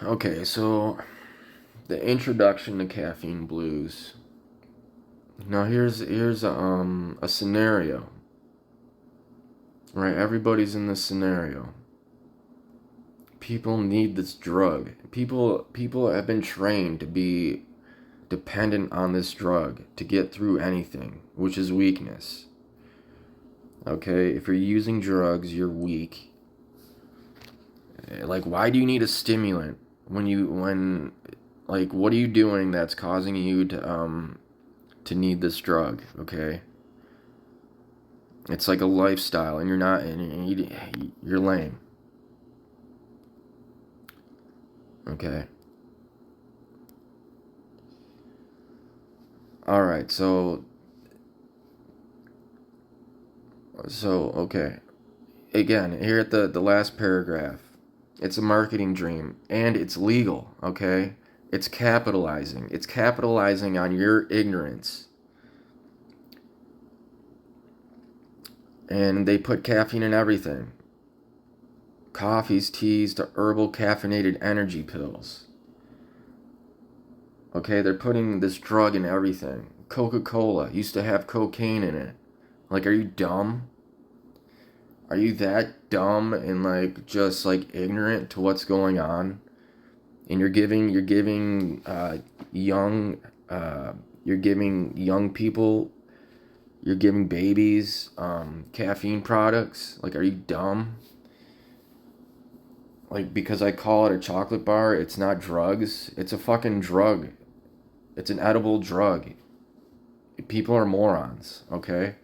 Okay, so the introduction to caffeine blues. Now here's a scenario, right? Everybody's in this scenario. People need this drug. People have been trained to be dependent on this drug to get through anything, which is weakness. Okay, if you're using drugs, you're weak. Like, why do you need a stimulant when like, what are you doing that's causing you to need this drug? Okay, it's like a lifestyle, and you're not, and you're lame. Okay. All right. So okay. Again, here at the last paragraph, it's a marketing dream and it's legal. Okay. It's capitalizing. It's capitalizing on your ignorance. And they put caffeine in everything. Coffees, teas, to herbal caffeinated energy pills. Okay, they're putting this drug in everything. Coca-Cola used to have cocaine in it. Like, are you dumb? Are you that dumb and like just like ignorant to what's going on? And young uh, you're giving young people, you're giving babies caffeine products. Like, are you dumb? Like, because I call it a chocolate bar, it's not drugs. It's a fucking drug. It's an edible drug. People are morons, okay?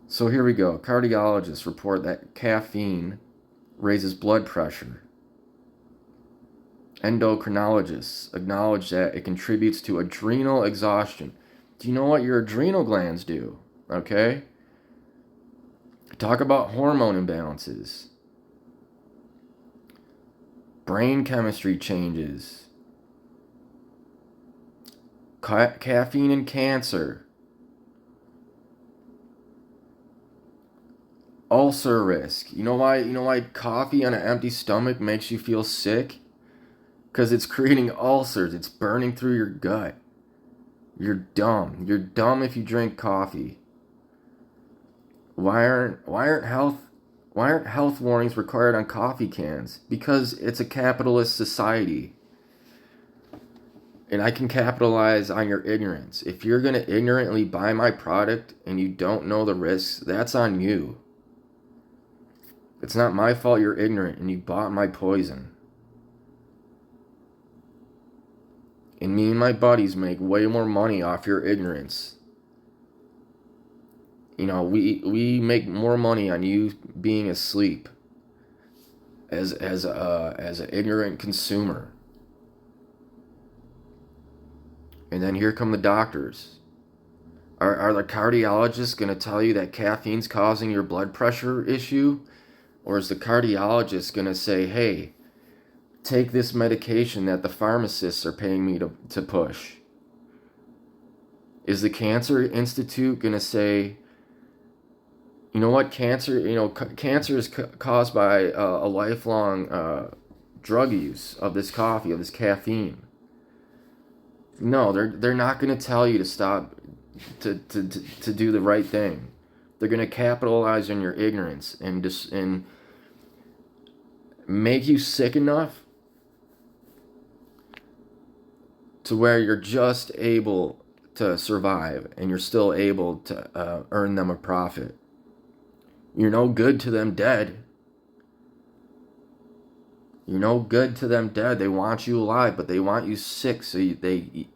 So here we go. Cardiologists report that caffeine raises blood pressure. Endocrinologists acknowledge that it contributes to adrenal exhaustion. Do you know what your adrenal glands do? Okay? Talk about hormone imbalances, brain chemistry changes, caffeine and cancer, ulcer risk. You know why coffee on an empty stomach makes you feel sick? Because it's creating ulcers. It's burning through your gut. You're dumb. You're dumb if you drink coffee. Why aren't health warnings required on coffee cans? Because it's a capitalist society. And I can capitalize on your ignorance. If you're going to ignorantly buy my product and you don't know the risks, that's on you. It's not my fault you're ignorant and you bought my poison. And me and my buddies make way more money off your ignorance. We make more money on you being asleep as an ignorant consumer. And then here come the doctors. Are the cardiologists going to tell you that caffeine's causing your blood pressure issue? Or is the cardiologist going to say, hey, take this medication that the pharmacists are paying me to push? Is the Cancer Institute going to say, you know what, cancer is caused by a lifelong drug use of this coffee, of this caffeine? No, they're not going to tell you to stop, to do the right thing. They're going to capitalize on your ignorance and make you sick enough to where you're just able to survive and you're still able to earn them a profit. You're no good to them dead. You're no good to them dead. They want you alive, but they want you sick. So they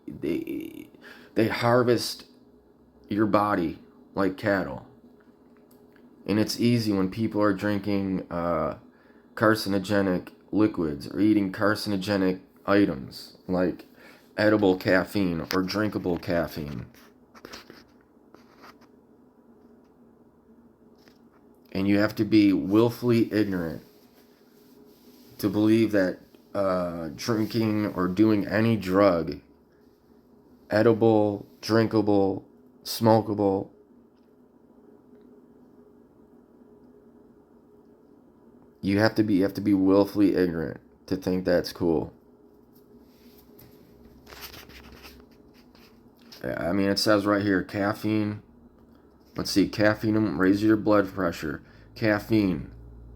harvest your body like cattle. And it's easy when people are drinking carcinogenic liquids or eating carcinogenic items like edible caffeine or drinkable caffeine. And you have to be willfully ignorant to believe that drinking or doing any drug, edible, drinkable, smokable, you have to be willfully ignorant to think that's cool. I mean, it says right here, caffeine. Let's see, caffeine raises your blood pressure. Caffeine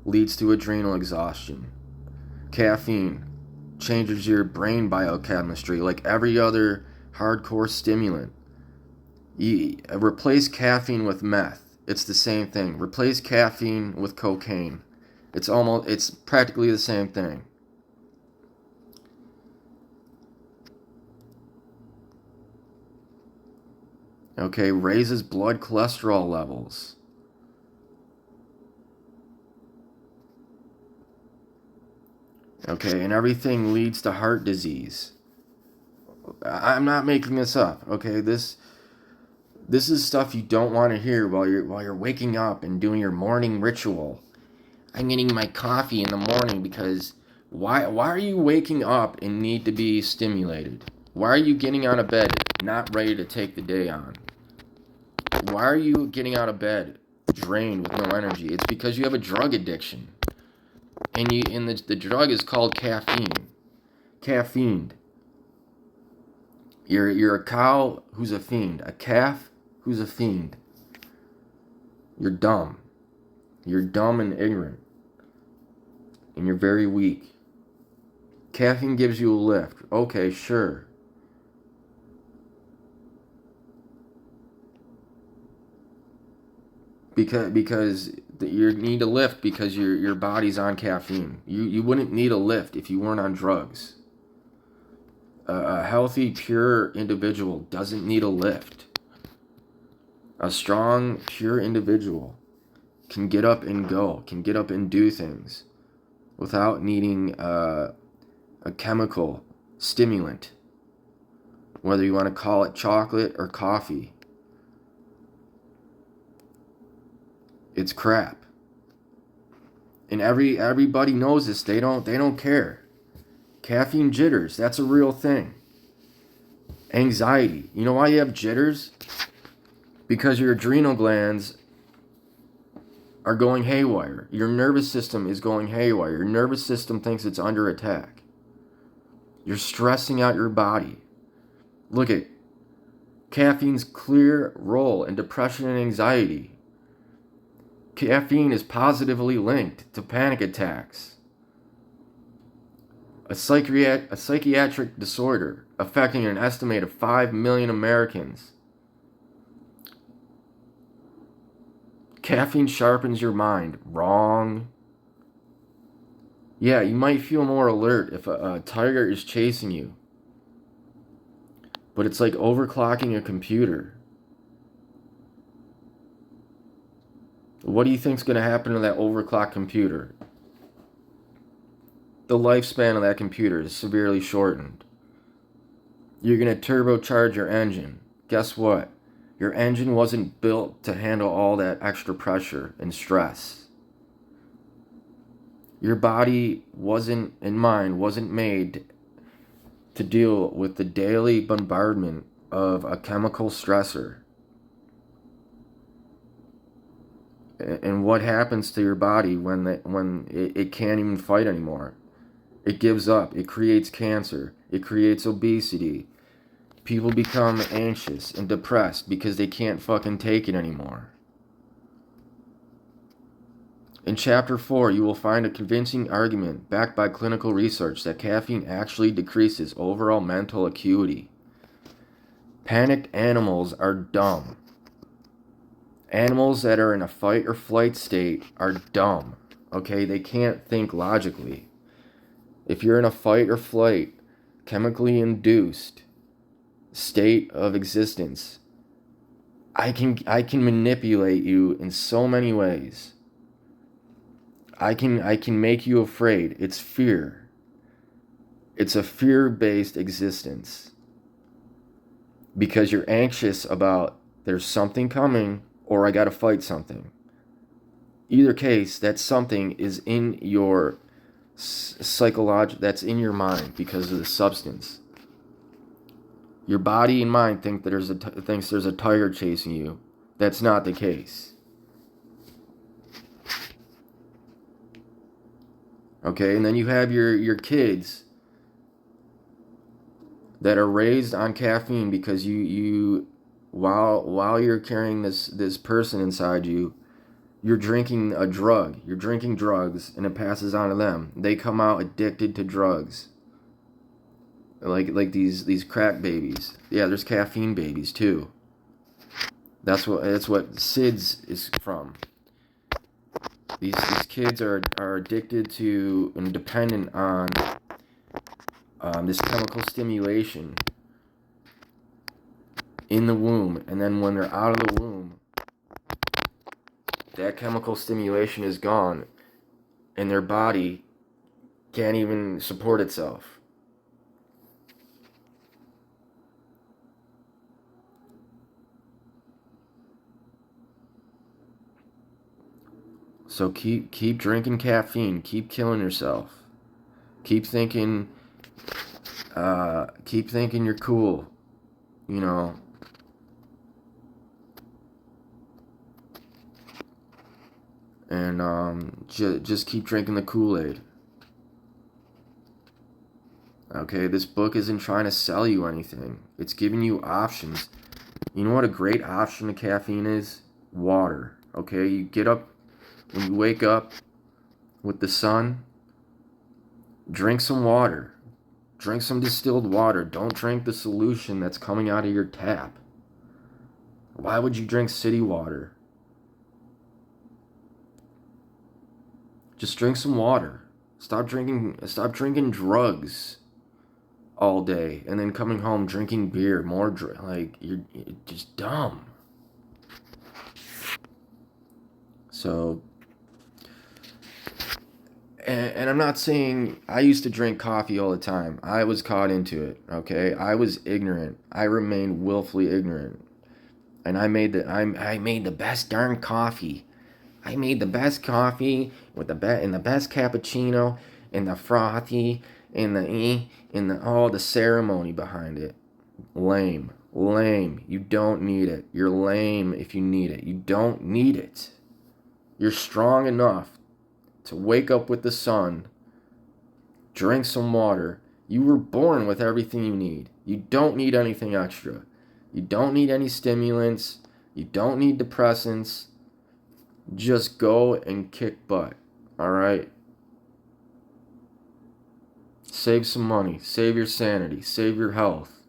leads to adrenal exhaustion. Caffeine changes your brain biochemistry like every other hardcore stimulant. You replace caffeine with meth. It's the same thing. Replace caffeine with cocaine. It's practically the same thing. Okay, raises blood cholesterol levels. Okay, and everything leads to heart disease. I'm not making this up. Okay, this is stuff you don't want to hear while you're waking up and doing your morning ritual. I'm getting my coffee in the morning because why are you waking up and need to be stimulated? Why are you getting out of bed not ready to take the day on? Why are you getting out of bed drained with no energy? It's because you have a drug addiction. And the drug is called caffeine. Caffeine. You're a cow who's a fiend. A calf who's a fiend. You're dumb. You're dumb and ignorant. And you're very weak. Caffeine gives you a lift. Okay, sure. Because you need a lift because your body's on caffeine. You wouldn't need a lift if you weren't on drugs. A healthy, pure individual doesn't need a lift. A strong, pure individual can get up and go, can get up and do things without needing a chemical stimulant, whether you want to call it chocolate or coffee. It's crap. And everybody knows this. They don't care. Caffeine jitters, that's a real thing. Anxiety. You know why you have jitters? Because your adrenal glands are going haywire. Your nervous system is going haywire. Your nervous system thinks it's under attack. You're stressing out your body. Look at caffeine's clear role in depression and anxiety. Caffeine is positively linked to panic attacks. A psychiatric disorder affecting an estimated 5 million Americans. Caffeine sharpens your mind. Wrong. Yeah, you might feel more alert if a tiger is chasing you. But it's like overclocking a computer. What do you think's going to happen to that overclocked computer? The lifespan of that computer is severely shortened. You're going to turbocharge your engine. Guess what? Your engine wasn't built to handle all that extra pressure and stress. Your body and mind wasn't made to deal with the daily bombardment of a chemical stressor. And what happens to your body when it can't even fight anymore? It gives up. It creates cancer. It creates obesity. People become anxious and depressed because they can't fucking take it anymore. In Chapter 4, you will find a convincing argument backed by clinical research that caffeine actually decreases overall mental acuity. Panicked animals are dumb. Animals that are in a fight or flight state are dumb. Okay, they can't think logically. If you're in a fight or flight, chemically induced state of existence, I can manipulate you in so many ways. I can make you afraid. It's fear. It's a fear-based existence. Because you're anxious about there's something coming or I gotta fight something. Either case, that something is in your that's in your mind because of the substance. Your body and mind think that thinks there's a tiger chasing you. That's not the case. Okay, and then you have your kids that are raised on caffeine because you while you're carrying this person inside you, you're drinking a drug. You're drinking drugs and it passes on to them. They come out addicted to drugs. Like these crack babies. Yeah, there's caffeine babies too. That's what SIDS is from. These kids are addicted to and dependent on this chemical stimulation in the womb, and then when they're out of the womb, that chemical stimulation is gone, and their body can't even support itself. So keep drinking caffeine. Keep killing yourself. Keep thinking. Keep thinking you're cool. You know. And just keep drinking the Kool-Aid. Okay, this book isn't trying to sell you anything. It's giving you options. You know what a great option to caffeine is? Water. Okay, you get up when you wake up with the sun. Drink some water. Drink some distilled water. Don't drink the solution that's coming out of your tap. Why would you drink city water? Just drink some water. Stop drinking drugs all day and then coming home drinking beer, like you're just dumb. So and I'm not saying I used to drink coffee all the time. I was caught into it, okay? I was ignorant. I remained willfully ignorant. And I made the best darn coffee. I made the best coffee with the best cappuccino and the frothy and the ceremony behind it. Lame. Lame. You don't need it. You're lame if you need it. You don't need it. You're strong enough to wake up with the sun, drink some water. You were born with everything you need. You don't need anything extra. You don't need any stimulants. You don't need depressants. Just go and kick butt. Alright? Save some money. Save your sanity. Save your health.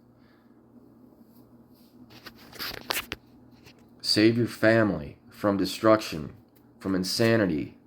Save your family from destruction, from insanity.